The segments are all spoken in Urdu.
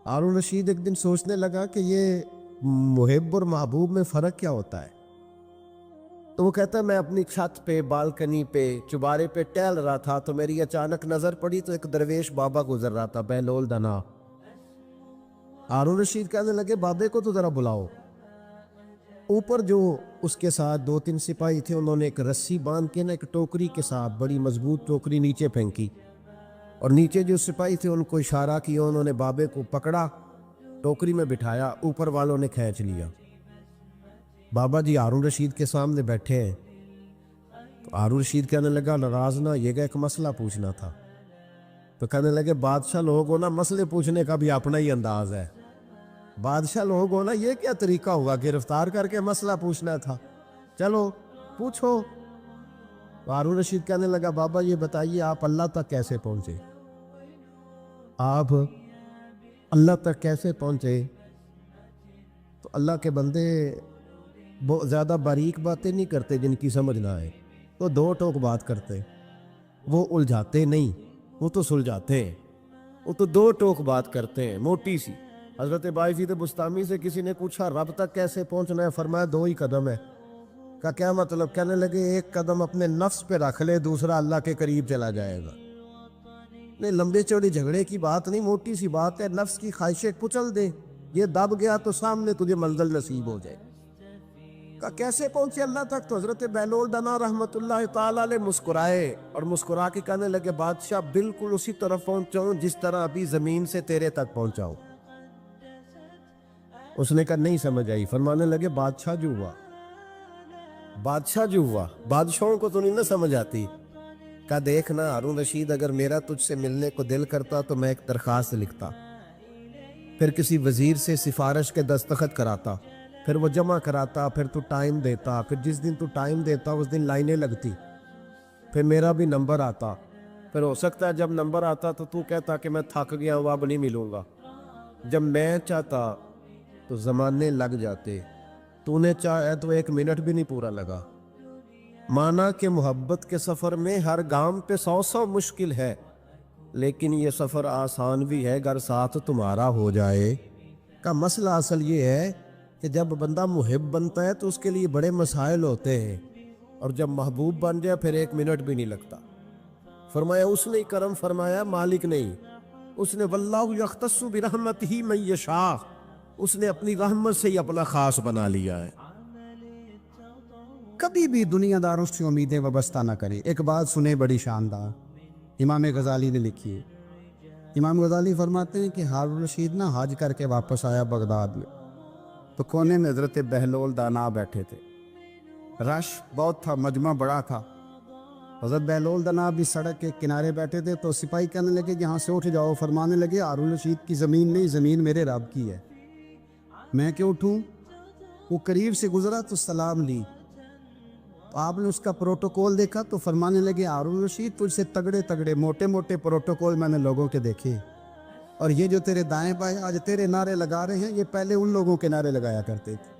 ہارون رشید ایک دن سوچنے لگا کہ یہ محب اور محبوب میں فرق کیا ہوتا ہے. تو وہ کہتا ہے میں اپنی چھت پہ بالکنی پہ چبارے پہ ٹہل رہا تھا تو میری اچانک نظر پڑی تو ایک درویش بابا گزر رہا تھا بہلول دنا. ہارون رشید کہنے لگے بابے کو تو ذرا بلاؤ. اوپر جو اس کے ساتھ 2-3 سپاہی تھے انہوں نے ایک رسی باندھ کے نا ایک ٹوکری کے ساتھ بڑی مضبوط ٹوکری نیچے پھینکی اور نیچے جو سپاہی تھے ان کو اشارہ کیا. انہوں نے بابے کو پکڑا ٹوکری میں بٹھایا اوپر والوں نے کھینچ لیا. بابا جی ہارون رشید کے سامنے بیٹھے ہیں. تو ہارون رشید کہنے لگا ناراض نہ یہ گا ایک مسئلہ پوچھنا تھا. تو کہنے لگے بادشاہ لوگ ہو نا مسئلے پوچھنے کا بھی اپنا ہی انداز ہے. بادشاہ لوگ ہو نا یہ کیا طریقہ ہوا گرفتار کر کے مسئلہ پوچھنا تھا چلو پوچھو. ہارون رشید کہنے لگا بابا یہ بتائیے آپ اللہ تک کیسے پہنچے؟ آپ اللہ تک کیسے پہنچے؟ تو اللہ کے بندے بہت زیادہ باریک باتیں نہیں کرتے جن کی سمجھ نہ آئے. تو دو ٹوک بات کرتے وہ الجھاتے نہیں وہ تو سلجھاتے ہیں. وہ تو دو ٹوک بات کرتے ہیں موٹی سی. حضرت بایزید بستامی سے کسی نے پوچھا رب تک کیسے پہنچنا ہے؟ فرمایا 2 ہی قدم ہے. کا کیا مطلب؟ کہنے لگے ایک قدم اپنے نفس پہ رکھ لے دوسرا اللہ کے قریب چلا جائے گا. نہیں لمبے چوڑی جھگڑے کی بات نہیں موٹی سی بات ہے. نفس کی خواہشیں کچل دے یہ دب گیا تو سامنے تجھے منزل نصیب ہو جائے. کہ کیسے پہنچے اللہ تک؟ تو حضرت بہلول دنا رحمت اللہ تعالیٰ علیہ مسکرائے اور مسکرا کے کہنے لگے بادشاہ بالکل اسی طرف پہنچاؤں جس طرح ابھی زمین سے تیرے تک پہنچاؤں. اس نے کہا نہیں سمجھ آئی. فرمانے لگے بادشاہ جو ہوا بادشاہوں کو تو نہیں نہ سمجھ آتی. کہا دیکھنا ہارون رشید اگر میرا تجھ سے ملنے کو دل کرتا تو میں ایک درخواست لکھتا پھر کسی وزیر سے سفارش کے دستخط کراتا پھر وہ جمع کراتا پھر تو ٹائم دیتا پھر جس دن تو ٹائم دیتا اس دن لائنیں لگتی پھر میرا بھی نمبر آتا پھر ہو سکتا ہے جب نمبر آتا تو کہتا کہ میں تھک گیا ہوں اب نہیں ملوں گا. جب میں چاہتا تو زمانے لگ جاتے. تو نے چاہے تو 1 منٹ بھی نہیں پورا لگا. مانا کہ محبت کے سفر میں ہر گام پہ 100 مشکل ہے لیکن یہ سفر آسان بھی ہے اگر ساتھ تمہارا ہو جائے. کا مسئلہ اصل یہ ہے کہ جب بندہ محب بنتا ہے تو اس کے لیے بڑے مسائل ہوتے ہیں اور جب محبوب بن جائے پھر 1 منٹ بھی نہیں لگتا. فرمایا اس نے کرم فرمایا مالک نہیں. اس نے واللہ یختص برحمتہ من یشاء اس نے اپنی رحمت سے ہی اپنا خاص بنا لیا ہے. کبھی بھی دنیا داروں سے امیدیں وابستہ نہ کریں. ایک بات سنیں بڑی شاندار امام غزالی نے لکھی ہے. امام غزالی فرماتے ہیں کہ ہارون رشید نہ حج کر کے واپس آیا بغداد میں تو کونے میں حضرت بہلول دانا بیٹھے تھے. رش بہت تھا مجمع بڑا تھا. حضرت بہلول دانا بھی سڑک کے کنارے بیٹھے تھے تو سپاہی کہنے لگے یہاں سے اٹھ جاؤ. فرمانے لگے ہارون رشید کی زمین نہیں زمین میرے رب کی ہے میں کیوں اٹھوں؟ وہ قریب سے گزرا تو سلام لی تو آپ نے اس کا پروٹوکول دیکھا تو فرمانے لگے ہارون رشید تجھ سے تگڑے موٹے موٹے پروٹوکول میں نے لوگوں کے دیکھے اور یہ جو تیرے دائیں بائیں آج تیرے نعرے لگا رہے ہیں یہ پہلے ان لوگوں کے نعرے لگایا کرتے تھے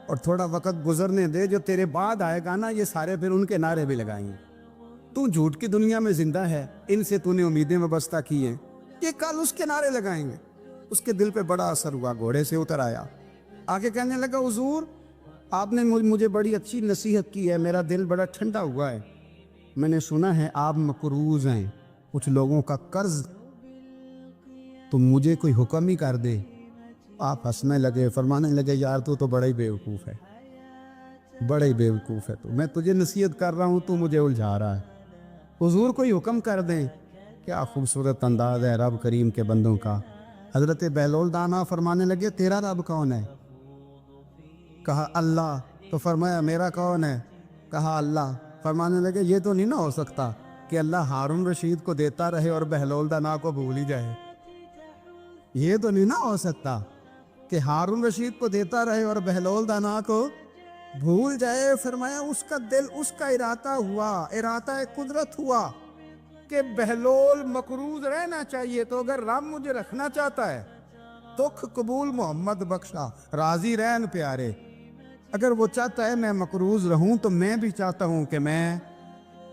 اور تھوڑا وقت گزرنے دے جو تیرے بعد آئے گا نا یہ سارے پھر ان کے نعرے بھی لگائیں گے. تو جھوٹ کی دنیا میں زندہ ہے ان سے تو نے امیدیں وابستہ کی ہیں کہ کل اس کے نعرے لگائیں گے. اس کے دل پہ بڑا اثر ہوا گھوڑے سے اتر آیا آگے کہنے لگا حضور آپ نے مجھے بڑی اچھی نصیحت کی ہے میرا دل بڑا ٹھنڈا ہوا ہے. میں نے سنا ہے آپ مقروض ہیں کچھ لوگوں کا قرض تو مجھے کوئی حکم ہی کر دے. آپ ہنسنے لگے فرمانے لگے یار تو بڑا ہی بیوقوف ہے تو میں تجھے نصیحت کر رہا ہوں تو مجھے الجھا رہا ہے. حضور کوئی حکم کر دیں. کیا خوبصورت انداز ہے رب کریم کے بندوں کا. حضرت بہلول دانا فرمانے لگے تیرا رب کون ہے؟ کہا اللہ. تو فرمایا میرا کون ہے؟ کہا اللہ. فرمانے لگے یہ تو نہیں نہ ہو سکتا کہ اللہ ہارون رشید کو دیتا رہے اور بہلول دانا کو بھول ہی جائے. یہ تو نہیں نہ ہو سکتا کہ ہارون رشید کو دیتا رہے اور بہلول دانا کو بھول جائے. فرمایا اس کا دل اس کا ارادہ قدرت ہوا کہ بہلول مقروض رہنا چاہیے تو اگر رب مجھے رکھنا چاہتا ہے دکھ قبول محمد بخشا راضی رہن پیارے. اگر وہ چاہتا ہے میں مقروض رہوں تو میں بھی چاہتا ہوں کہ میں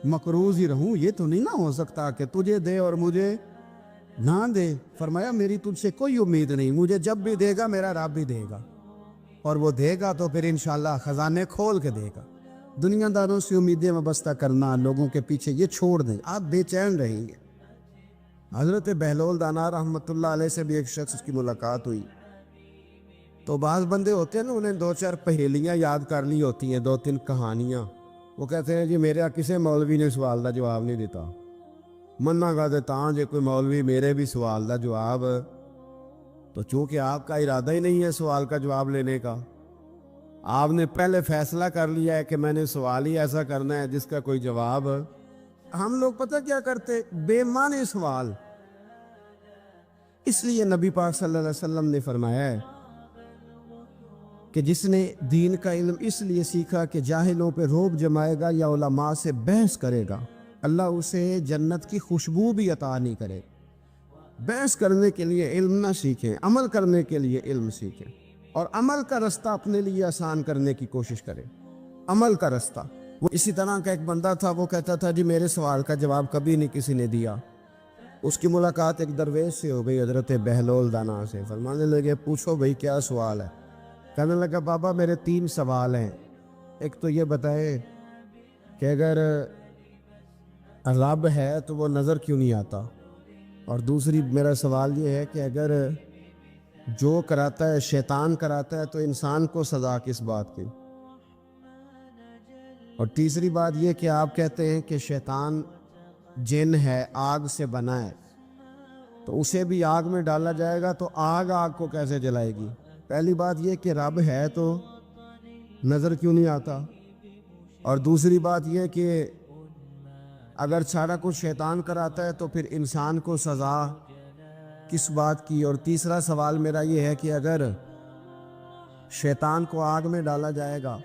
مقروض ہی رہوں. یہ تو نہیں نہ ہو سکتا کہ تجھے دے اور مجھے نہ دے، فرمایا میری تجھ سے کوئی امید نہیں، مجھے جب بھی دے گا میرا رب بھی دے گا، اور وہ دے گا تو پھر انشاءاللہ خزانے کھول کے دے گا۔ دنیا داروں سے امیدیں وابستہ کرنا، لوگوں کے پیچھے، یہ چھوڑ دیں، آپ بے چین رہیں گے۔ حضرت بہلول دانا رحمۃ اللہ علیہ سے بھی ایک شخص کی ملاقات ہوئی، تو بعض بندے ہوتے ہیں نا، انہیں دو چار پہیلیاں یاد کر لی ہوتی ہیں، دو تین کہانیاں، وہ کہتے ہیں جی میرے کسی مولوی نے سوال دا جواب نہیں دیتا، مننا گا دیتا ہاں جی کوئی مولوی میرے بھی سوال دا جواب، تو چونکہ آپ کا ارادہ ہی نہیں ہے سوال کا جواب لینے کا، آپ نے پہلے فیصلہ کر لیا ہے کہ میں نے سوال ہی ایسا کرنا ہے جس کا کوئی جواب، ہم لوگ پتہ کیا کرتے، بے معنی سوال۔ اس لیے نبی پاک صلی اللہ علیہ وسلم نے فرمایا ہے کہ جس نے دین کا علم اس لیے سیکھا کہ جاہلوں پہ رعب جمائے گا یا علماء سے بحث کرے گا، اللہ اسے جنت کی خوشبو بھی عطا نہیں کرے۔ بحث کرنے کے لیے علم نہ سیکھیں، عمل کرنے کے لیے علم سیکھیں، اور عمل کا رستہ اپنے لیے آسان کرنے کی کوشش کریں۔ عمل کا رستہ، وہ اسی طرح کا ایک بندہ تھا، وہ کہتا تھا جی میرے سوال کا جواب کبھی نہیں کسی نے دیا۔ اس کی ملاقات ایک درویش سے ہو گئی، حضرت بہلول دانا سے، فرمانے لگے پوچھو بھائی کیا سوال ہے؟ کہنے لگا بابا میرے 3 سوال ہیں، ایک تو یہ بتائے کہ اگر رب ہے تو وہ نظر کیوں نہیں آتا، اور دوسری میرا سوال یہ ہے کہ اگر جو کراتا ہے شیطان کراتا ہے تو انسان کو سزا کس بات کی، اور تیسری بات یہ کہ آپ کہتے ہیں کہ شیطان جن ہے، آگ سے بنا ہے، تو اسے بھی آگ میں ڈالا جائے گا تو آگ کو کیسے جلائے گی؟ پہلی بات یہ کہ رب ہے تو نظر کیوں نہیں آتا، اور دوسری بات یہ کہ اگر سارا کچھ شیطان کراتا ہے تو پھر انسان کو سزا کس بات کی، اور تیسرا سوال میرا یہ ہے کہ اگر شیطان کو آگ میں ڈالا جائے گا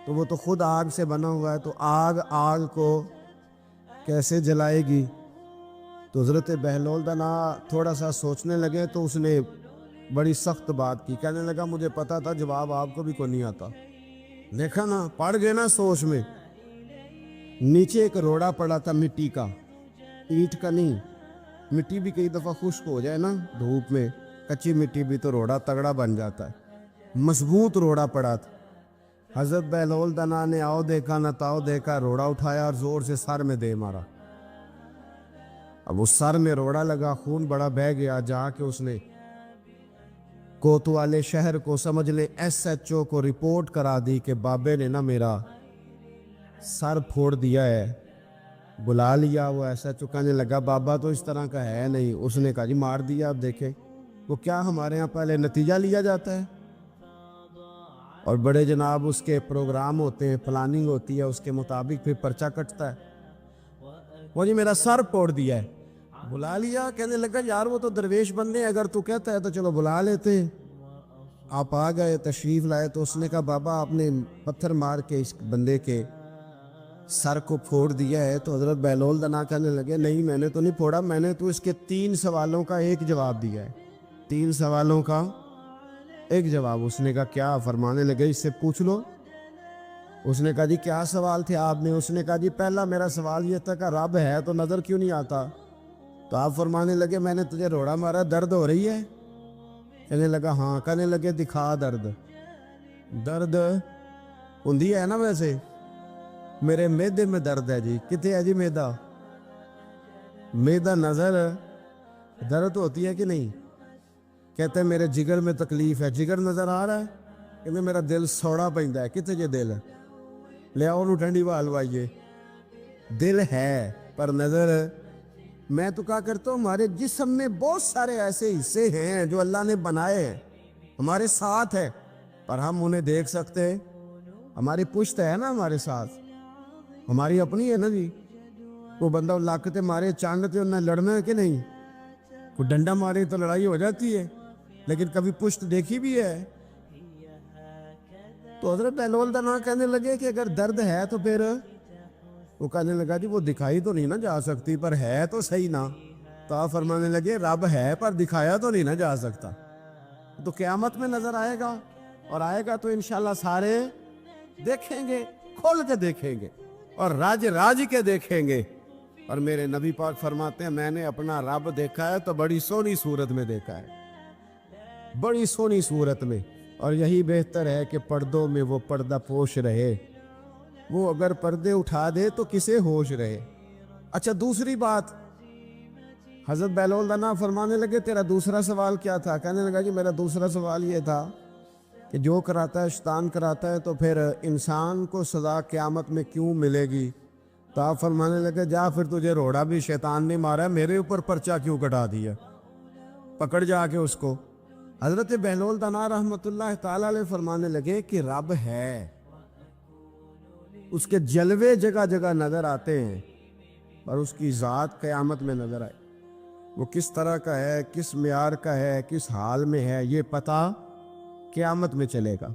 تو وہ تو خود آگ سے بنا ہوا ہے، تو آگ کو کیسے جلائے گی؟ تو حضرت بہلول دانا تھوڑا سا سوچنے لگے تو اس نے بڑی سخت بات کی، کہنے لگا مجھے پتا تھا جواب آپ کو بھی کوئی نہیں آتا، دیکھا نا پڑ گئے نا سوچ میں۔ نیچے ایک روڑا پڑا تھا مٹی کا، اینٹ کا نہیں، مٹی بھی کئی دفعہ خشک ہو جائے نا دھوپ میں، کچی مٹی بھی تو روڑا تگڑا بن جاتا ہے، مضبوط روڑا پڑا تھا۔ حضرت بہلول دانا نے آؤ دیکھا نہ تاؤ دیکھا، روڑا اٹھایا اور زور سے سر میں دے مارا، اب اس سر میں روڑا لگا، خون بڑا بہہ گیا، جا کے اس نے کوتوالے شہر کو، سمجھ لیں SHO کو رپورٹ کرا دی کہ بابے نے نا میرا سر پھوڑ دیا ہے۔ بلا لیا، وہ SHO کہنے لگا بابا تو اس طرح کا ہے نہیں، اس نے کہا جی مار دیا، اب دیکھیں وہ کیا ہمارے ہاں پہلے نتیجہ لیا جاتا ہے، اور بڑے جناب اس کے پروگرام ہوتے ہیں، پلاننگ ہوتی ہے، اس کے مطابق پھر پرچہ کٹتا ہے۔ وہ جی میرا سر پھوڑ دیا ہے، بلا لیا، کہنے لگا یار وہ تو درویش بندے ہیں، اگر تو کہتا ہے تو چلو بلا لیتے۔ آپ آ گئے، تشریف لائے، تو اس نے کہا بابا آپ نے پتھر مار کے اس بندے کے سر کو پھوڑ دیا ہے، تو حضرت بہلول دانا کہنے لگے نہیں میں نے تو نہیں پھوڑا، میں نے تو اس کے 3 سوالوں کا ایک جواب دیا ہے، 3 سوالوں کا ایک جواب۔ اس نے کہا کیا؟ فرمانے لگے اس سے پوچھ لو۔ اس نے کہا جی کیا سوال تھے آپ نے؟ اس نے کہا جی پہلا میرا سوال یہ تھا کہ رب ہے تو نظر کیوں نہیں آتا؟ تو آپ فرمانے لگے میں نے تجھے روڑا مارا، درد ہو رہی ہے؟ کہنے لگا ہاں، کہنے لگے دکھا درد ہوندی ہے نا، ویسے میرے میدے میں درد ہے جی، کتے ہے جی میدا نظر درد ہوتی ہے کہ نہیں؟ کہتے ہیں میرے جگر میں تکلیف ہے، جگر نظر آ رہا ہے؟ کہتے میرا دل سوڑا پیندا ہے، کتے جے دل لے آؤ ٹھنڈی والوائیے، دل ہے پر نظر۔ میں تو کہا کرتا ہوں ہمارے جسم میں بہت سارے ایسے حصے ہیں جو اللہ نے بنائے ہیں، ہمارے ساتھ ہے پر ہم انہیں دیکھ سکتے ہیں۔ ہماری پشت ہے نا ہمارے ساتھ، ہماری اپنی ہے نا جی، وہ بندہ لاکتے مارے چانگتے انہیں لڑنا ہے کہ نہیں؟ کوئی ڈنڈا مارے تو لڑائی ہو جاتی ہے، لیکن کبھی پشت دیکھی بھی ہے؟ تو حضرت بہلول دانا کہنے لگے کہ اگر درد ہے تو پھر، وہ کہنے لگا جی وہ دکھائی تو نہیں نہ جا سکتی پر ہے تو صحیح نا۔ تو آپ فرمانے لگے رب ہے پر دکھایا تو نہیں نہ جا سکتا، تو قیامت میں نظر آئے گا، اور آئے گا تو انشاءاللہ سارے دیکھیں گے، کھول کے دیکھیں گے اور راج کے دیکھیں گے۔ اور میرے نبی پاک فرماتے ہیں میں نے اپنا رب دیکھا ہے تو بڑی سونی صورت میں دیکھا ہے، بڑی سونی صورت میں، اور یہی بہتر ہے کہ پردوں میں وہ پردہ پوش رہے، وہ اگر پردے اٹھا دے تو کسے ہوش رہے۔ اچھا دوسری بات، حضرت بہلول دانا فرمانے لگے تیرا دوسرا سوال کیا تھا؟ کہنے لگا جی میرا دوسرا سوال یہ تھا کہ جو کراتا ہے شیطان کراتا ہے تو پھر انسان کو سزا قیامت میں کیوں ملے گی؟ تو آپ فرمانے لگے جا پھر تجھے روڑا بھی شیطان نے مارا ہے، میرے اوپر پرچہ کیوں کٹا دیا، پکڑ جا کے اس کو۔ حضرت بہلول دانا رحمۃ اللہ تعالی علیہ فرمانے لگے کہ رب ہے، اس کے جلوے جگہ جگہ نظر آتے ہیں اور اس کی ذات قیامت میں نظر آئے، وہ کس طرح کا ہے، کس معیار کا ہے، کس حال میں ہے، یہ پتہ قیامت میں چلے گا۔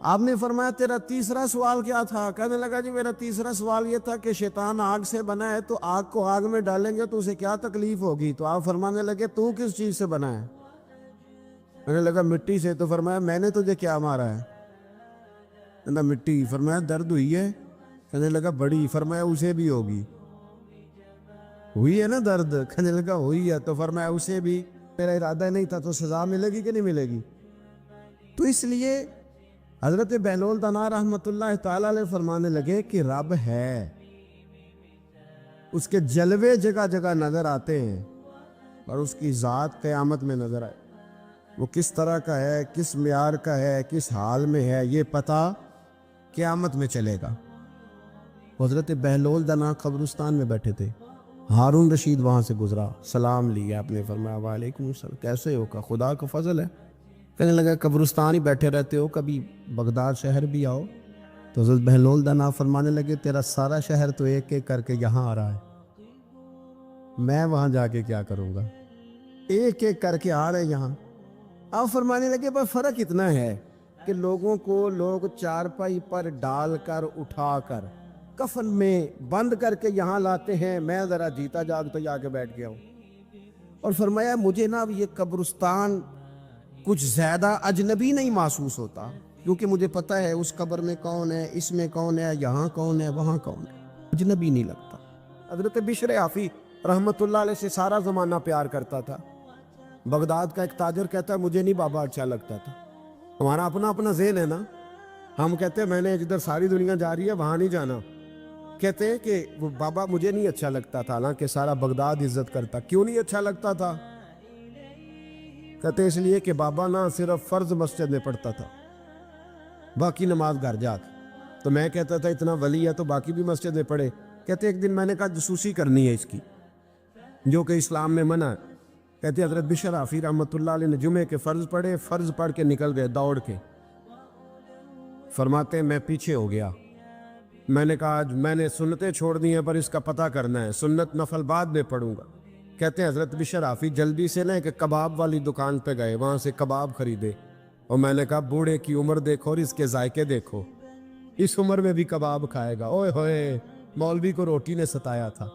آپ نے فرمایا تیرا تیسرا سوال کیا تھا؟ کہنے لگا جی میرا تیسرا سوال یہ تھا کہ شیطان آگ سے بنا ہے تو آگ کو آگ میں ڈالیں گے تو اسے کیا تکلیف ہوگی؟ تو آپ فرمانے لگے تو کس چیز سے بنا ہے؟ کہنے لگا مٹی سے۔ تو فرمایا میں نے تجھے کیا مارا ہے؟ کہنا مٹی۔ فرمایا درد ہوئی ہے؟ کہنے لگا بڑی۔ فرمایا اسے بھی ہوگی، ہوئی ہے نا درد؟ کہنے لگا ہوئی ہے۔ تو فرمایا اسے بھی میرا ارادہ نہیں تھا، تو سزا ملے گی کہ نہیں ملے گی؟ تو اس لیے حضرت بہلول دانا رحمۃ اللہ تعالی علیہ فرمانے لگے کہ رب ہے، اس کے جلوے جگہ جگہ نظر آتے ہیں اور اس کی ذات قیامت میں نظر آئے، وہ کس طرح کا ہے، کس معیار کا ہے، کس حال میں ہے، یہ پتہ قیامت میں چلے گا۔ حضرت بہلول دانا قبرستان میں بیٹھے تھے، ہارون رشید وہاں سے گزرا، سلام لیا، آپ نے فرمایا وعلیکم السلام، کیسے ہو؟ کا خدا کا فضل ہے۔ کہنے لگا قبرستان ہی بیٹھے رہتے ہو، کبھی بغداد شہر بھی آؤ۔ تو حضرت بہلول دانا فرمانے لگے تیرا سارا شہر تو ایک ایک کر کے یہاں آ رہا ہے، میں وہاں جا کے کیا کروں گا؟ ایک ایک کر کے آ رہے یہاں۔ آپ فرمانے لگے بس فرق اتنا ہے کہ لوگوں کو لوگ چارپائی پر ڈال کر اٹھا کر کفن میں بند کر کے یہاں لاتے ہیں، میں ذرا جیتا جاگتا جا کے بیٹھ گیا ہوں۔ اور فرمایا مجھے نا یہ قبرستان کچھ زیادہ اجنبی نہیں محسوس ہوتا، کیونکہ مجھے پتہ ہے اس قبر میں کون ہے، اس میں کون ہے، یہاں کون ہے، وہاں کون ہے، اجنبی نہیں لگتا۔ حضرت بشر عافی رحمۃ اللہ علیہ سے سارا زمانہ پیار کرتا تھا۔ بغداد کا ایک تاجر کہتا ہے مجھے نہیں بابا اچھا لگتا تھا۔ ہمارا اپنا اپنا ذہن ہے نا، ہم کہتے ہیں میں نے جدھر ساری دنیا جا رہی ہے وہاں نہیں جانا، کہتے ہیں کہ وہ بابا مجھے نہیں اچھا لگتا تھا، حالانکہ سارا بغداد عزت کرتا۔ کیوں نہیں اچھا لگتا تھا؟ کہتے اس لیے کہ بابا نہ صرف فرض مسجد میں پڑھتا تھا، باقی نماز گھر جا کے۔ تو میں کہتا تھا اتنا ولی ہے تو باقی بھی مسجد میں پڑھے۔ کہتے ایک دن میں نے کہا جسوسی کرنی ہے اس کی، جو کہ اسلام میں منع ہے۔ کہتے حضرت بشر عافی رحمۃ اللہ علیہ نے جمعے کے فرض پڑھے، فرض پڑھ کے نکل گئے دوڑ کے۔ فرماتے ہیں میں پیچھے ہو گیا، میں نے کہا آج میں نے سنتیں چھوڑ دی ہیں پر اس کا پتہ کرنا ہے، سنت نفل بعد میں پڑھوں گا۔ کہتے ہیں حضرت بشر عافی جلدی سے نا ایک کباب والی دکان پہ گئے، وہاں سے کباب خریدے، اور میں نے کہا بوڑھے کی عمر دیکھو اور اس کے ذائقے دیکھو، اس عمر میں بھی کباب کھائے گا۔ اوئے ہوئے، مولوی کو روٹی نے ستایا تھا،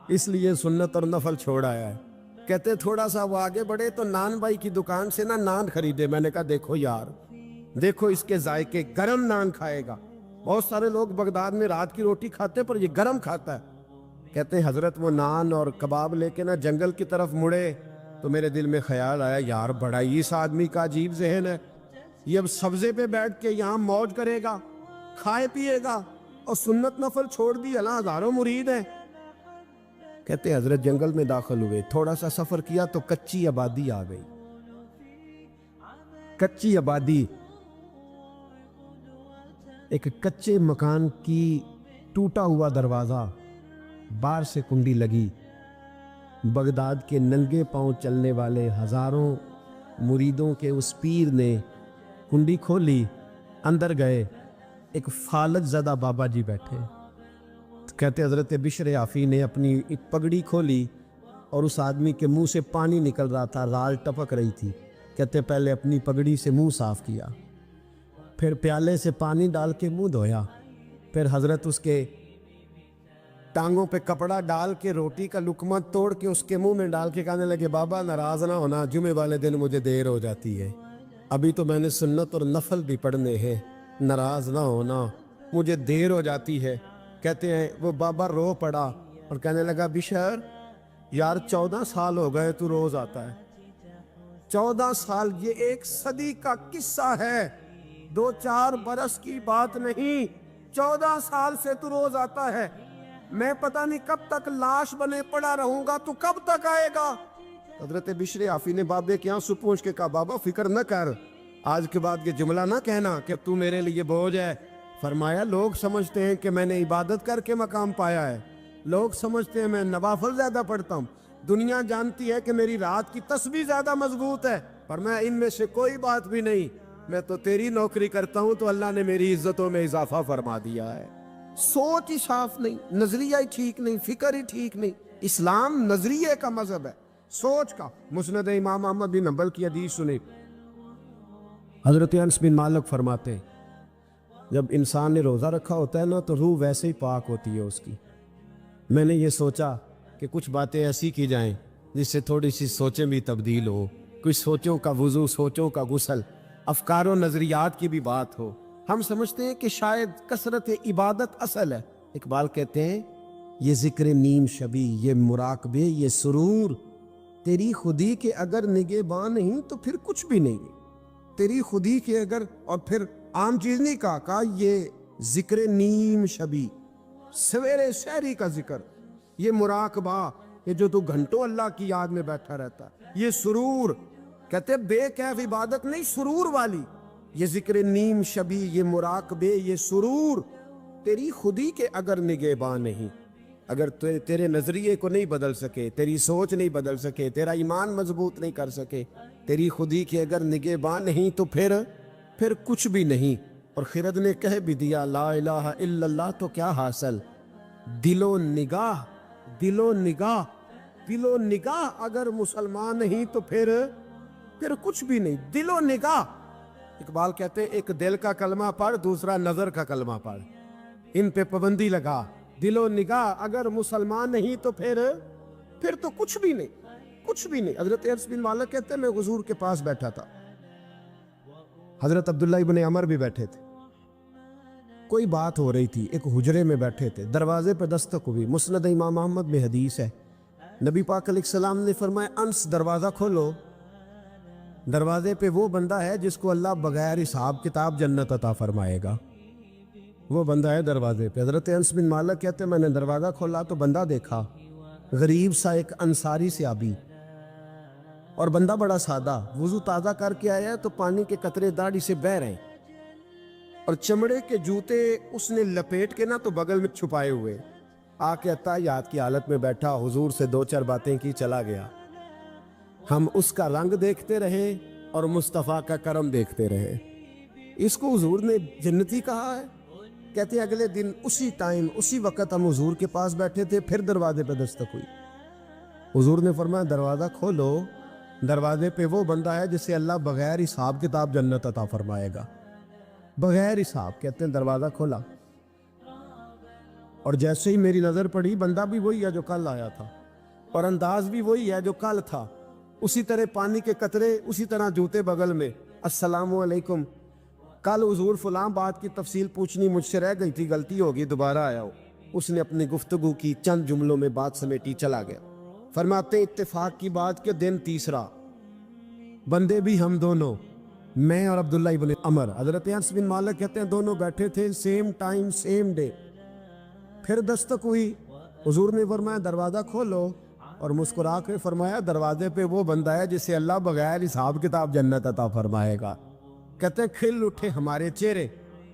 اس لیے سنت اور نفل چھوڑ آیا ہے۔ کہتے تھوڑا سا وہ آگے بڑھے تو نان بھائی کی دکان سے نا نان خریدے، میں نے کہا دیکھو یار، دیکھو اس کے ذائقے، گرم نان کھائے گا۔ بہت سارے لوگ بغداد میں رات کی روٹی کھاتے پر یہ گرم کھاتا ہے۔ کہتے ہیں حضرت وہ نان اور کباب لے کے نا جنگل کی طرف مڑے تو میرے دل میں خیال آیا یار بڑا ہی اس آدمی کا عجیب ذہن ہے، یہ اب سبزے پہ بیٹھ کے یہاں موج کرے گا، کھائے پیے گا، اور سنت نفل چھوڑ دی، اللہ ہزاروں مرید ہیں۔ کہتے حضرت جنگل میں داخل ہوئے، تھوڑا سا سفر کیا تو کچی آبادی آ گئی، کچی آبادی، ایک کچے مکان کی ٹوٹا ہوا دروازہ، باہر سے کنڈی لگی، بغداد کے ننگے پاؤں چلنے والے ہزاروں مریدوں کے اس پیر نے کنڈی کھولی، اندر گئے، ایک فالج زدہ بابا جی بیٹھے۔ کہتے حضرت بشر عافی نے اپنی ایک پگڑی کھولی اور اس آدمی کے منہ سے پانی نکل رہا تھا، رال ٹپک رہی تھی۔ کہتے پہلے اپنی پگڑی سے منہ صاف کیا، پھر پیالے سے پانی ڈال کے منہ دھویا، پھر حضرت اس کے ٹانگوں پہ کپڑا ڈال کے روٹی کا لقمہ توڑ کے اس کے منہ میں ڈال کے کہنے لگے بابا ناراض نہ ہونا، جمعے والے دن مجھے دیر ہو جاتی ہے، ابھی تو میں نے سنت اور نفل بھی پڑھنے ہیں، ناراض نہ ہونا، مجھے دیر ہو جاتی ہے۔ کہتے ہیں وہ بابا رو پڑا اور کہنے لگا بشر یار 14 سال ہو گئے تو روز آتا ہے. 14 سال یہ ایک صدی کا قصہ ہے, 2-4 برس کی بات نہیں. 14 سال سے تو روز آتا ہے. میں پتہ نہیں کب تک لاش بنے پڑا رہوں گا, تو کب تک آئے گا؟ حضرت بشر عافی نے بابے کے یہاں سے پوچھ کے کہا بابا فکر نہ کر, آج کے بعد یہ جملہ نہ کہنا کہ تو میرے لیے بوجھ ہے. فرمایا لوگ سمجھتے ہیں کہ میں نے عبادت کر کے مقام پایا ہے, لوگ سمجھتے ہیں میں نوافل زیادہ پڑھتا ہوں, دنیا جانتی ہے کہ میری رات کی تسبیح زیادہ مضبوط ہے, پر میں ان میں سے کوئی بات بھی نہیں. میں تو تیری نوکری کرتا ہوں تو اللہ نے میری عزتوں میں اضافہ فرما دیا ہے. سوچ ہی صاف نہیں, نظریہ ہی ٹھیک نہیں, فکر ہی ٹھیک نہیں. اسلام نظریے کا مذہب ہے, سوچ کا. مسند امام احمد بن حنبل کی حدیث سنی, حضرت انس بن مالک فرماتے ہیں جب انسان نے روزہ رکھا ہوتا ہے نا تو روح ویسے ہی پاک ہوتی ہے اس کی. میں نے یہ سوچا کہ کچھ باتیں ایسی کی جائیں جس سے تھوڑی سی سوچیں بھی تبدیل ہو, کچھ سوچوں کا وضو, سوچوں کا غسل, افکار و نظریات کی بھی بات ہو. ہم سمجھتے ہیں کہ شاید کثرت عبادت اصل ہے. اقبال کہتے ہیں یہ ذکر نیم شبی, یہ مراقبے, یہ سرور, تیری خودی کے اگر نگہباں نہیں تو پھر کچھ بھی نہیں. تیری خودی کے اگر, اور پھر عام چیز نہیں کہا یہ ذکر نیم شبی, سویرے سحری کا ذکر, یہ مراقبہ, یہ جو تو گھنٹوں اللہ کی یاد میں بیٹھا رہتا, یہ سرور. کہتے بے کیف عبادت نہیں, سرور والی. یہ ذکر نیم شبی, یہ مراقبے, یہ سرور, تیری خودی کے اگر نگہباں نہیں, اگر تیرے نظریے کو نہیں بدل سکے, تیری سوچ نہیں بدل سکے, تیرا ایمان مضبوط نہیں کر سکے, تیری خودی کے اگر نگہباں نہیں تو پھر کچھ بھی نہیں. اور خرد نے کہہ بھی دیا لا الہ الا اللہ تو کیا حاصل, دل و نگاہ, دل و نگاہ, دل و نگاہ اگر مسلمان نہیں تو پھر کچھ بھی نہیں. دل و نگاہ. اقبال کہتے ہیں ایک دل کا کلمہ پڑھ, دوسرا نظر کا کلمہ پڑھ, ان پہ پابندی لگا. دل و نگاہ اگر مسلمان نہیں تو پھر تو کچھ بھی نہیں, کچھ بھی نہیں. حضرت انس بن مالک کہتے ہیں میں حضور کے پاس بیٹھا تھا, حضرت عبداللہ ابن عمر بھی بیٹھے تھے, کوئی بات ہو رہی تھی, ایک حجرے میں بیٹھے تھے, دروازے پہ دستک ہوئی. مسند امام احمد میں حدیث ہے, نبی پاک علیہ السلام نے فرمایا انس دروازہ کھولو, دروازے پہ وہ بندہ ہے جس کو اللہ بغیر حساب کتاب جنت عطا فرمائے گا. وہ بندہ ہے دروازے پہ. حضرت انس بن مالک کہتے ہیں میں نے دروازہ کھولا تو بندہ دیکھا, غریب سا ایک انصاری صحابی, اور بندہ بڑا سادہ, وضو تازہ کر کے آیا تو پانی کے قطرے داڑھی سے بہہ رہے, اور چمڑے کے جوتے اس نے لپیٹ کے نا تو بغل میں چھپائے ہوئے. آ کے اتحیات کی حالت میں بیٹھا, حضور سے 2-4 باتیں کی, چلا گیا. ہم اس کا رنگ دیکھتے رہے اور مصطفیٰ کا کرم دیکھتے رہے. اس کو حضور نے جنتی کہا ہے. کہتے ہیں اگلے دن اسی ٹائم اسی وقت ہم حضور کے پاس بیٹھے تھے, پھر دروازے پہ دستک ہوئی. حضور نے فرمایا دروازہ کھولو, دروازے پہ وہ بندہ ہے جسے اللہ بغیر حساب کتاب جنت عطا فرمائے گا, بغیر حساب. کہتے ہیں دروازہ کھولا, اور جیسے ہی میری نظر پڑی بندہ بھی وہی ہے جو کل آیا تھا, اور انداز بھی وہی ہے جو کل تھا, اسی طرح پانی کے قطرے, اسی طرح جوتے بغل میں. السلام علیکم, کل حضور فلاں بات کی تفصیل پوچھنی مجھ سے رہ گئی تھی, غلطی ہوگی, دوبارہ آیا ہو. اس نے اپنی گفتگو کی, چند جملوں میں بات سمیٹی, چلا گیا. فرماتے ہیں اتفاق کی بات کہ دن تیسرا, بندے بھی ہم دونوں, میں اور عبداللہ ابن عمر. حضرت انس بن مالک کہتے ہیں دونوں بیٹھے تھے, سیم ٹائم سیم ڈے. پھر دستک ہوئی, حضور نے فرمایا دروازہ کھولو, اور مسکرا کے فرمایا دروازے پہ وہ بندہ ہے جسے اللہ بغیر حساب کتاب جنت عطا فرمائے گا. کہتے ہیں کھل اٹھے ہمارے چہرے,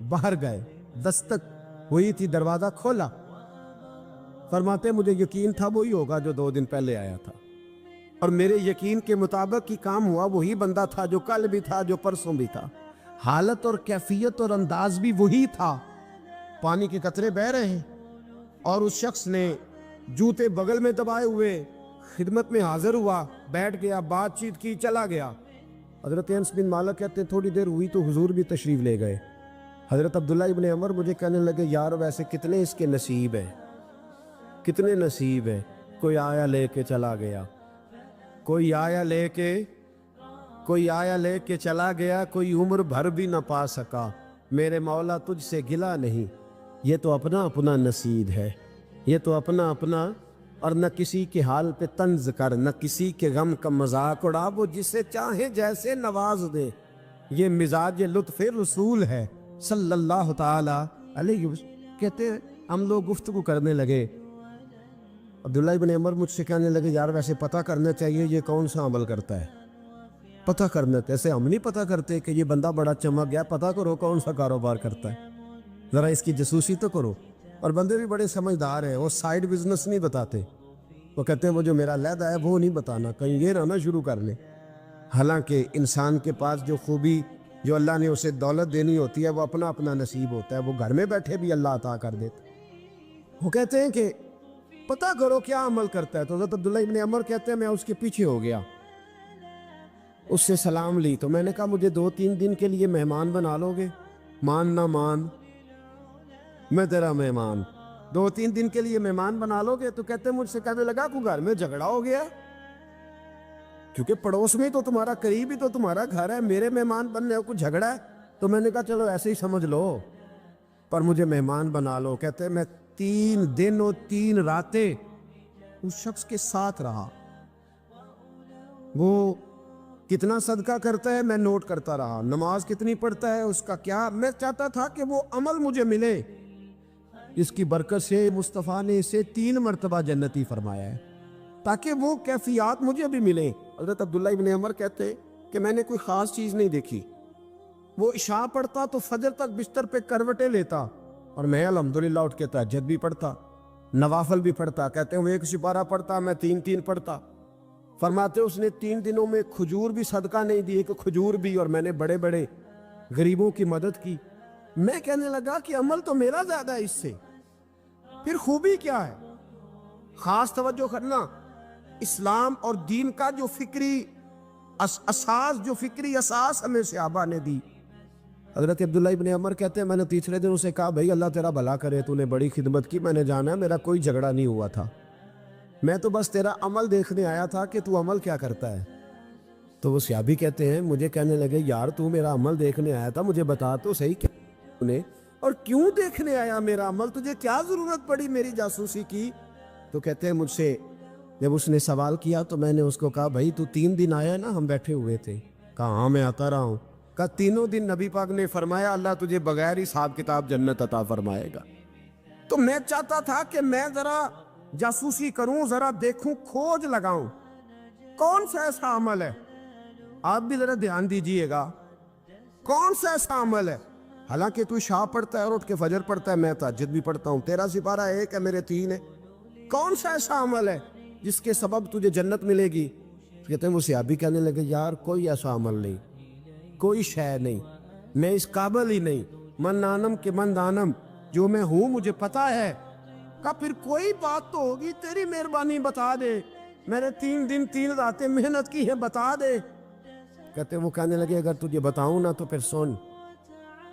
باہر گئے, دستک ہوئی تھی, دروازہ کھولا. فرماتے مجھے یقین تھا وہی ہوگا جو 2 دن پہلے آیا تھا, اور میرے یقین کے مطابق ہی کام ہوا. وہی بندہ تھا جو کل بھی تھا, جو پرسوں بھی تھا, حالت اور کیفیت اور انداز بھی وہی تھا. پانی کے قطرے بہہ رہے ہیں, اور اس شخص نے جوتے بغل میں دبائے ہوئے خدمت میں حاضر ہوا, بیٹھ گیا, بات چیت کی, چلا گیا. حضرت انس بن مالک کہتے ہیں تھوڑی دیر ہوئی تو حضور بھی تشریف لے گئے. حضرت عبداللہ ابن عمر مجھے کہنے لگے یار ویسے کتنے اس کے نصیب ہیں, کتنے نصیب ہیں. کوئی آیا لے کے چلا گیا, کوئی آیا لے کے چلا گیا, کوئی عمر بھر بھی نہ پا سکا. میرے مولا تجھ سے گلا نہیں, یہ تو اپنا اپنا نصیب ہے، یہ تو اپنا اپنا، اور نہ کسی کے حال پہ طنز کر، نہ کسی کے غم کا مذاق اڑا، وہ جسے چاہے جیسے نواز دے، یہ مزاج لطف رسول ہے صلی اللہ تعالی علیہ وسلم۔ کہتے ہیں ہم لوگ گفتگو کرنے لگے، عبداللہ ابن عمر مجھ سے کہنے لگے یار ویسے پتہ کرنا چاہیے یہ کون سا عمل کرتا ہے، پتہ کرنا، ایسے ہم نہیں پتہ کرتے کہ یہ بندہ بڑا چمک گیا، پتہ کرو کون سا کاروبار کرتا ہے، ذرا اس کی جاسوسی تو کرو۔ اور بندے بھی بڑے سمجھدار ہیں، وہ سائیڈ بزنس نہیں بتاتے، وہ کہتے ہیں وہ جو میرا علیحدہ ہے وہ نہیں بتانا، کہیں یہ نہ شروع کر لیں۔ حالانکہ انسان کے پاس جو خوبی، جو اللہ نے اسے دولت دینی ہوتی ہے، وہ اپنا اپنا نصیب ہوتا ہے، وہ گھر میں بیٹھے بھی اللہ عطا کر دیتا۔ وہ کہتے ہیں کہ پتہ کرو کیا عمل کرتا ہے، تو حضرت عبداللہ ابن عمر کہتے ہیں میں اس کے پیچھے ہو گیا، اس سے سلام لی، تو میں نے کہا مجھے 2-3 دن کے لیے مہمان بنا لو گے؟ مان نہ مان، میں تیرا مہمان، 2-3 دن کے لیے مہمان بنا لو گے؟ تو کہتے ہیں مجھ سے کہنے لگا کو گھر میں جھگڑا ہو گیا، کیونکہ پڑوس میں تو تمہارا قریب ہی تو تمہارا گھر ہے، میرے مہمان بننے کو جھگڑا ہے؟ تو میں نے کہا چلو ایسے ہی سمجھ لو، پر مجھے مہمان بنا لو۔ کہتے ہیں میں 3 دن اور 3 راتیں اس شخص کے ساتھ رہا، وہ کتنا صدقہ کرتا ہے میں نوٹ کرتا رہا، نماز کتنی پڑھتا ہے اس کا کیا، میں چاہتا تھا کہ وہ عمل مجھے ملے، اس کی برکت سے مصطفیٰ نے اسے 3 مرتبہ جنتی فرمایا ہے، تاکہ وہ کیفیات مجھے بھی ملیں۔ حضرت عبداللہ ابن عمر کہتے کہ میں نے کوئی خاص چیز نہیں دیکھی، وہ عشاء پڑھتا تو فجر تک بستر پہ کروٹیں لیتا، اور میں الحمدللہ اٹھ کے تہجد بھی پڑھتا، نوافل بھی پڑھتا۔ کہتے ہیں وہ 1 سپارہ پڑھتا، میں 3 پڑھتا۔ فرماتے اس نے 3 دنوں میں کھجور بھی صدقہ نہیں دی، کہ کھجور بھی، اور میں نے بڑے بڑے غریبوں کی مدد کی۔ میں کہنے لگا کہ عمل تو میرا زیادہ ہے اس سے، پھر خوبی کیا ہے؟ خاص توجہ کرنا، اسلام اور دین کا جو فکری اساس ہمیں صحابہ نے دی۔ حضرت عبداللہ ابن عمر کہتے ہیں میں نے تیسرے دن اسے کہا بھائی اللہ تیرا بھلا کرے، تو نے بڑی خدمت کی، میں نے جانا ہے، میرا کوئی جھگڑا نہیں ہوا تھا، میں تو بس تیرا عمل دیکھنے آیا تھا کہ تو عمل کیا کرتا ہے۔ تو وہ صحابی کہتے ہیں مجھے کہنے لگے یار تو میرا عمل دیکھنے آیا تھا، مجھے بتا تو صحیح کیا اور کیوں دیکھنے آیا میرا عمل، تجھے کیا ضرورت پڑی میری جاسوسی کی؟ تو کہتے ہیں مجھ سے جب اس نے سوال کیا تو میں نے اس کو کہا بھائی تو 3 دن آیا نا، ہم بیٹھے ہوئے تھے، کہا ہاں میں آتا رہا ہوں، کہا 3 دن نبی پاک نے فرمایا اللہ تجھے بغیر حساب کتاب جنت عطا فرمائے گا۔ تو میں چاہتا تھا کہ میں ذرا جاسوسی کروں، ذرا دیکھوں، کھوج لگاؤں کون سا ایسا عمل ہے، آپ بھی ذرا دھیان دیجئے گا کون سا ایسا عمل ہے، حالانکہ تو عشاء پڑھتا ہے اور اٹھ کے فجر پڑھتا ہے، میں تہجد بھی پڑھتا ہوں، تیرا سپارہ 1 ہے میرے 3 ہے، کون سا ایسا عمل ہے جس کے سبب تجھے جنت ملے گی؟ کہتے ہیں وہ صحابی کہنے لگے یار کوئی ایسا عمل نہیں، کوئی شے نہیں، میں اس قابل ہی نہیں، من نانم کے من دانم، جو میں ہوں مجھے پتا ہے۔ کہا پھر کوئی بات تو ہوگی، تیری مہربانی بتا دے، میں نے 3 دن 3 راتیں محنت کی ہے، بتا دے۔ کہتے وہ کہنے لگے اگر تجھے بتاؤں نا تو پھر سن،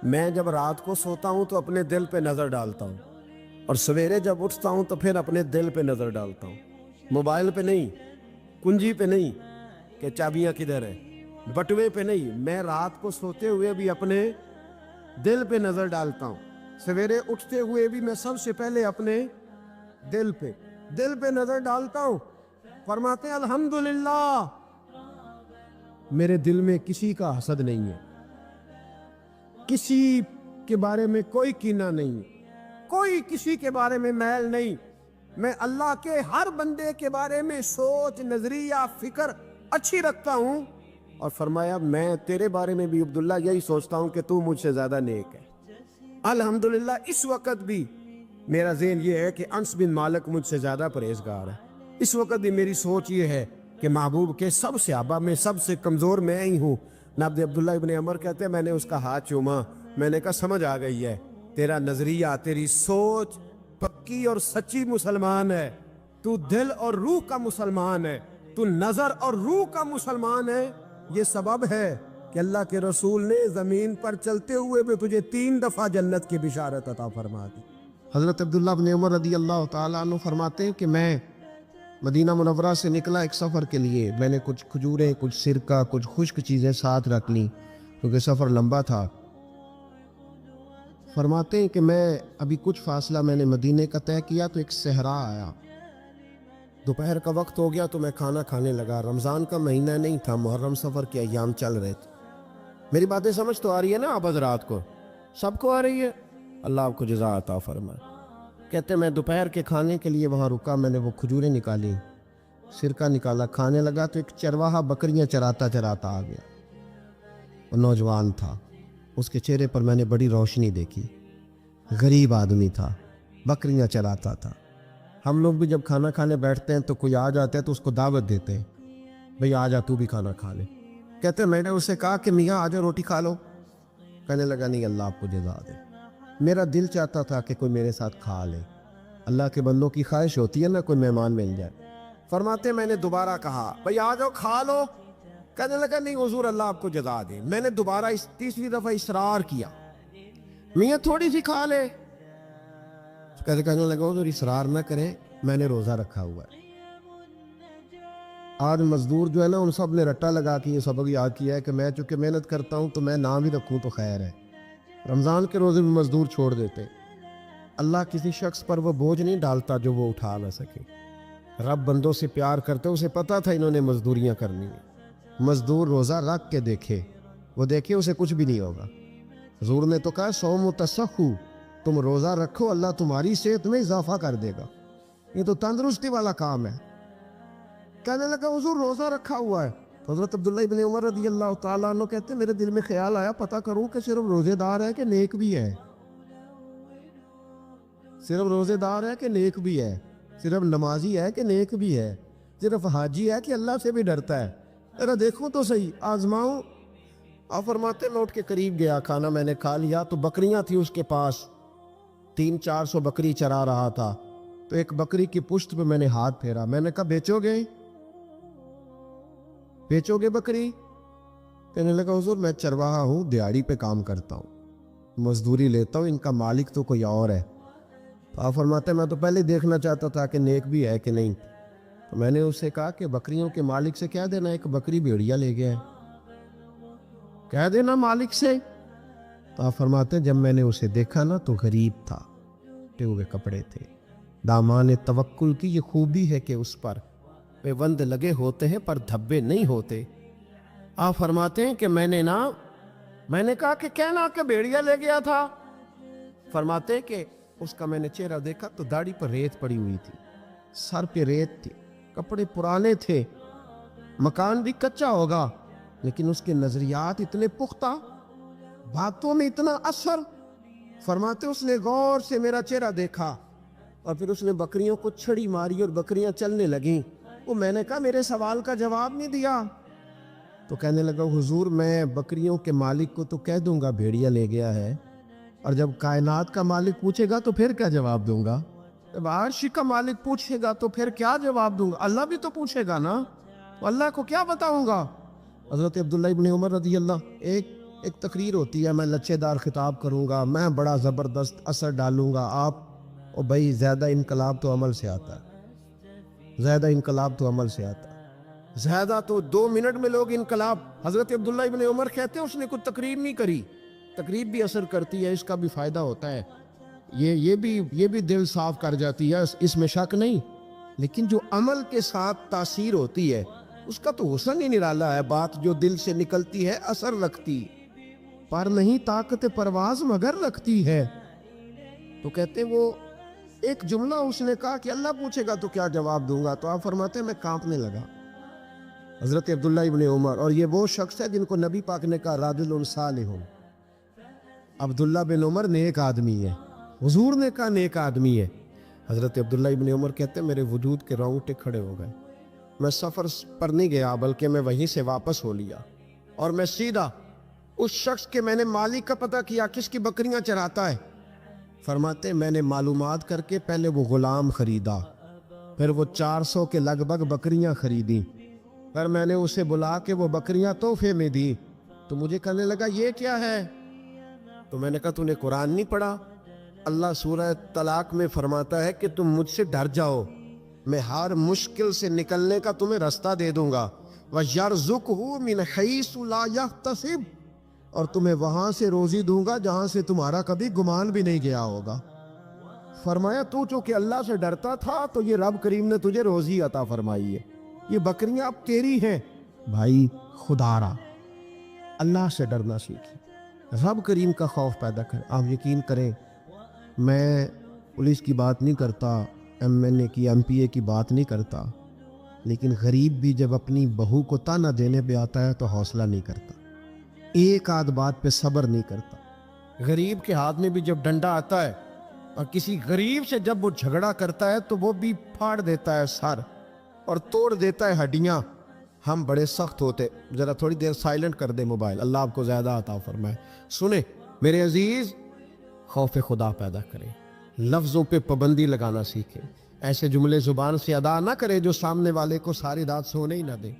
میں جب رات کو سوتا ہوں تو اپنے دل پہ نظر ڈالتا ہوں، اور سویرے جب اٹھتا ہوں تو پھر اپنے دل پہ نظر ڈالتا ہوں، موبائل پہ نہیں، کنجی پہ نہیں کہ چابیاں کدھر ہیں، بٹوے پہ نہیں، میں رات کو سوتے ہوئے بھی اپنے دل پہ نظر ڈالتا ہوں، سویرے اٹھتے ہوئے بھی میں سب سے پہلے اپنے دل پہ نظر ڈالتا ہوں۔ فرماتے ہیں الحمدللہ میرے دل میں کسی کا حسد نہیں ہے، کسی کے بارے میں کوئی کینہ نہیں، کوئی کسی کے بارے میں میل نہیں، میں اللہ کے ہر بندے کے بارے میں سوچ، نظریہ، فکر اچھی رکھتا ہوں۔ اور فرمایا میں تیرے بارے میں بھی عبداللہ یہی سوچتا ہوں کہ تو مجھ سے زیادہ نیک ہے۔ الحمدللہ اس وقت بھی میرا ذہن یہ ہے کہ انس بن مالک مجھ سے زیادہ پرہیزگار ہے، اس وقت بھی میری سوچ یہ ہے کہ محبوب کے سب صحابہ میں سب سے کمزور میں ہی ہوں۔ نابد عبداللہ ابن عمر کہتے ہیں میں نے اس کا ہاتھ چوما، میں نے کہا سمجھ آ گئی ہے، تیرا نظریہ، تیری سوچ پکی اور سچی مسلمان ہے، تو دل اور روح کا مسلمان ہے، تو نظر اور روح کا مسلمان ہے، یہ سبب ہے کہ اللہ کے رسول نے زمین پر چلتے ہوئے بھی تجھے 3 دفعہ جنت کی بشارت عطا فرما دی۔ حضرت عبداللہ بن عمر رضی اللہ تعالیٰ عنہ فرماتے ہیں کہ میں مدینہ منورہ سے نکلا ایک سفر کے لیے، میں نے کچھ کھجوریں، کچھ سرکہ، کچھ خشک چیزیں ساتھ رکھ لیں کیونکہ سفر لمبا تھا۔ فرماتے ہیں کہ میں ابھی کچھ فاصلہ میں نے مدینے کا طے کیا تو ایک صحرا آیا، دوپہر کا وقت ہو گیا تو میں کھانا کھانے لگا۔ رمضان کا مہینہ نہیں تھا، محرم سفر کے ایام چل رہے تھے۔ میری باتیں سمجھ تو آ رہی ہے نا آپ حضرات کو؟ سب کو آ رہی ہے؟ اللہ آپ کو جزا عطا فرمائے۔ کہتے میں دوپہر کے کھانے کے لیے وہاں رکا، میں نے وہ کھجوریں نکالی، سرکہ نکالا، کھانے لگا تو ایک چرواہا بکریاں چراتا چراتا آ گیا۔ وہ نوجوان تھا، اس کے چہرے پر میں نے بڑی روشنی دیکھی، غریب آدمی تھا، بکریاں چراتا تھا۔ ہم لوگ بھی جب کھانا کھانے بیٹھتے ہیں تو کوئی آ جاتا ہے تو اس کو دعوت دیتے ہیں، بھئی آ جا تو بھی کھانا کھا لے۔ کہتے میں نے اسے کہا کہ میاں آ جا روٹی کھا لو۔ کہنے لگا نہیں، اللہ آپ کو جزا دے، میرا دل چاہتا تھا کہ کوئی میرے ساتھ کھا لے۔ اللہ کے بندوں کی خواہش ہوتی ہے نا کوئی مہمان مل جائے۔ فرماتے میں نے دوبارہ کہا بھئی آ جاؤ کھا لو۔ کہنے لگا نہیں حضور اللہ آپ کو جزا دے۔ میں نے دوبارہ تیسری دفعہ اصرار کیا، میاں تھوڑی سی کھا لے۔ کہنے لگا حضور اصرار نہ کریں، میں نے روزہ رکھا ہوا ہے۔ آج مزدور جو ہے نا ان سب نے رٹا لگا کے یہ سبق یاد کیا ہے کہ میں چونکہ محنت کرتا ہوں تو میں نہ بھی رکھوں تو خیر ہے۔ رمضان کے روزے بھی مزدور چھوڑ دیتے۔ اللہ کسی شخص پر وہ بوجھ نہیں ڈالتا جو وہ اٹھا نہ سکے۔ رب بندوں سے پیار کرتے، اسے پتا تھا انہوں نے مزدوریاں کرنی ہیں۔ مزدور روزہ رکھ کے دیکھے، وہ دیکھے اسے کچھ بھی نہیں ہوگا۔ حضور نے تو کہا صوم تسخو، تم روزہ رکھو اللہ تمہاری صحت میں اضافہ کر دے گا، یہ تو تندرستی والا کام ہے۔ کہنے لگا حضور روزہ رکھا ہوا ہے۔ حضرت عبداللہ ابن عمر رضی اللہ تعالیٰ عنہ کہتے ہیں میرے دل میں خیال آیا پتہ کروں کہ صرف روزے دار ہے کہ نیک بھی ہے، صرف روزے دار ہے کہ نیک بھی ہے، صرف نمازی ہے کہ نیک بھی ہے، صرف حاجی ہے کہ اللہ سے بھی ڈرتا ہے، ذرا دیکھوں تو صحیح، آزماؤں۔ آپ فرماتے میں اٹھ کے قریب گیا، کھانا میں نے کھا لیا تو بکریاں تھی اس کے پاس، 300-400 بکری چرا رہا تھا۔ تو ایک بکری کی پشت پہ میں نے ہاتھ پھیرا، میں نے کہا بیچو گے؟ بیچو گے بکری؟ کہنے لگا حضور میں چرواہا ہوں، دیہڑی پہ کام کرتا ہوں، مزدوری لیتا ہوں، ان کا مالک تو کوئی اور ہے۔ آپ فرماتے میں تو پہلے دیکھنا چاہتا تھا کہ نیک بھی ہے کہ نہیں۔ تو میں نے اس سے کہا کہ بکریوں کے مالک سے کہہ دینا ایک بکری بھیڑیا لے گیا ہے، کہہ دینا مالک سے۔ تو آپ فرماتے جب میں نے اسے دیکھا نا تو غریب تھا، ٹے ہوئے کپڑے تھے۔ دامان توکل کی یہ خوبی ہے کہ اس پر پیوند لگے ہوتے ہیں پر دھبے نہیں ہوتے۔ آپ فرماتے ہیں کہ میں نے کہا کہ کہنا کہ بھیڑیا لے گیا تھا۔ فرماتے ہیں کہ اس کا میں نے چہرہ دیکھا تو داڑھی پر ریت پڑی ہوئی تھی، سر پہ ریت تھی، کپڑے پرانے تھے، مکان بھی کچا ہوگا لیکن اس کے نظریات اتنے پختہ، باتوں میں اتنا اثر۔ فرماتے اس نے غور سے میرا چہرہ دیکھا اور پھر اس نے بکریوں کو چھڑی ماری اور بکریاں چلنے لگیں۔ وہ میں نے کہا میرے سوال کا جواب نہیں دیا۔ تو کہنے لگا حضور میں بکریوں کے مالک کو تو کہہ دوں گا بھیڑیا لے گیا ہے، اور جب کائنات کا مالک پوچھے گا تو پھر کیا جواب دوں گا؟ جب عرش کا مالک پوچھے گا تو پھر کیا جواب دوں گا؟ اللہ بھی تو پوچھے گا نا، تو اللہ کو کیا بتاؤں گا؟ حضرت عبداللہ ابن عمر رضی اللہ، ایک تقریر ہوتی ہے، میں لچے دار خطاب کروں گا، میں بڑا زبردست اثر ڈالوں گا، آپ او بھائی زیادہ انقلاب تو عمل سے آتا ہے، زیادہ انقلاب تو عمل سے آتا ہے، زیادہ تو 2 منٹ میں لوگ انقلاب۔ حضرت عبداللہ ابن عمر کہتے ہیں اس نے کوئی تقریر نہیں کری، تقریر بھی اثر کرتی ہے، اس کا بھی فائدہ ہوتا ہے، یہ بھی دل صاف کر جاتی ہے، اس میں شک نہیں، لیکن جو عمل کے ساتھ تاثیر ہوتی ہے اس کا تو حسن ہی نرالا ہے۔ بات جو دل سے نکلتی ہے اثر رکھتی، پر نہیں طاقت پرواز مگر رکھتی ہے۔ تو کہتے وہ ایک جملہ اس نے کہا کہ اللہ پوچھے گا تو کیا جواب دوں گا؟ تو آپ فرماتے ہیں میں کانپنے لگا، حضرت عبداللہ ابن عمر، اور یہ وہ شخص ہے جن کو نبی پاک نے کہا رجل صالح۔ عبداللہ بن عمر نیک آدمی ہے، حضور نے کہا نیک آدمی ہے۔ حضرت عبداللہ ابن عمر کہتے ہیں میرے وجود کے رونگٹے کھڑے ہو گئے، میں سفر پر نہیں گیا بلکہ میں وہیں سے واپس ہو لیا اور میں سیدھا اس شخص کے میں نے مالک کا پتہ کیا کس کی بکریاں چراتا ہے۔ فرماتے میں نے معلومات کر کے پہلے وہ غلام خریدا، پھر وہ 400 کے لگ بھگ بکریاں خریدیں، پھر میں نے اسے بلا کے وہ بکریاں تحفے میں دی۔ تو مجھے کہنے لگا یہ کیا ہے؟ تو میں نے کہا تو نے قرآن نہیں پڑھا؟ اللہ سورہ طلاق میں فرماتا ہے کہ تم مجھ سے ڈر جاؤ، میں ہر مشکل سے نکلنے کا تمہیں راستہ دے دوں گا، وَيَرْزُقْهُ مِنْ حَيْثُ لَا يَحْتَسِبُ، اور تمہیں وہاں سے روزی دوں گا جہاں سے تمہارا کبھی گمان بھی نہیں گیا ہوگا۔ فرمایا تو چونکہ اللہ سے ڈرتا تھا تو یہ رب کریم نے تجھے روزی عطا فرمائی ہے، یہ بکریاں اب تیری ہیں۔ بھائی خدا را اللہ سے ڈرنا سیکھیں، رب کریم کا خوف پیدا کریں۔ آپ یقین کریں، میں پولیس کی بات نہیں کرتا، ایم این اے کی ایم پی اے کی بات نہیں کرتا، لیکن غریب بھی جب اپنی بہو کو تانا دینے پہ آتا ہے تو حوصلہ نہیں کرتا، ایک آدھ بات پہ صبر نہیں کرتا۔ غریب کے ہاتھ میں بھی جب ڈنڈا آتا ہے اور کسی غریب سے جب وہ جھگڑا کرتا ہے تو وہ بھی پھاڑ دیتا ہے سر اور توڑ دیتا ہے ہڈیاں۔ ہم بڑے سخت ہوتے۔ ذرا تھوڑی دیر سائلنٹ کر دے موبائل، اللہ آپ کو زیادہ عطا فرمائے۔ سنیں میرے عزیز، خوف خدا پیدا کریں، لفظوں پہ پابندی لگانا سیکھیں، ایسے جملے زبان سے ادا نہ کریں جو سامنے والے کو ساری رات سونے ہی نہ دیں۔